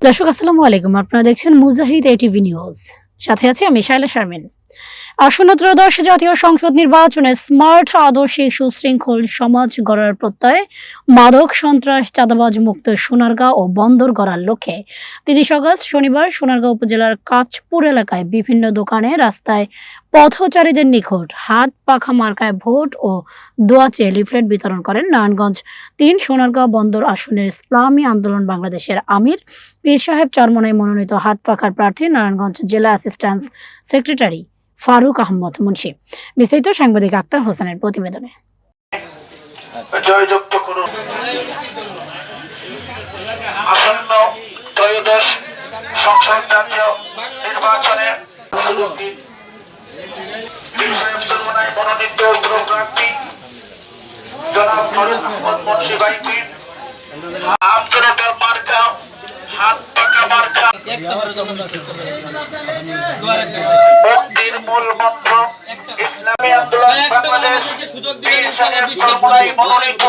দর্শক আসসালামু আলাইকুম। আপনারা দেখছেন মুজাহিদ এটিভি নিউজ। সাথে আছি আমি শায়লা শারমিন। আসন্ন ত্রয়োদশ জাতীয় সংসদ নির্বাচনে স্মার্ট আদর্শিক সুশৃঙ্খল সমাজ গড়ার প্রত্যয়ে মাদক সন্ত্রাস চাঁদাবাজ মুক্ত সোনারগাঁও ও বন্দর গড়ার লক্ষ্যে ৩০ আগস্ট শনিবার সোনারগাঁও উপজেলার কাঁচপুর এলাকায় বিভিন্ন দোকানে রাস্তায় পথচারীদের নিকট হাত পাখা মার্কায় ভোট ও দোয়া চেয়ে লিফলেট বিতরণ করেন নারায়ণগঞ্জ-৩ সোনারগাঁও বন্দর আসনের ইসলামী আন্দোলন বাংলাদেশের আমির পীর সাহেব চরমনাই মনোনীত হাত পাখার প্রার্থী নারায়ণগঞ্জ জেলা অ্যাসিস্ট্যান্ট সেক্রেটারি ফারুক আহমদ মুন্সি। বিস্তারিত সাংবাদিক আক্তার হোসেনের প্রতিবেদনে। জয়যুক্ত করুন। আসন্ন ত্রয়োদশ সংসদ জাতীয় নির্বাচনে মনোনীত প্রার্থী জনাব ফারুক আহমদ মুন্সি ভাইকে আন্তরিকতার মার্কা হাত পাকা মার্কা মুক্তির মূল মন্ত্র ইসলামী আন্দোলন বাংলাদেশ পীর সাহেব চরমনাই মনোনীত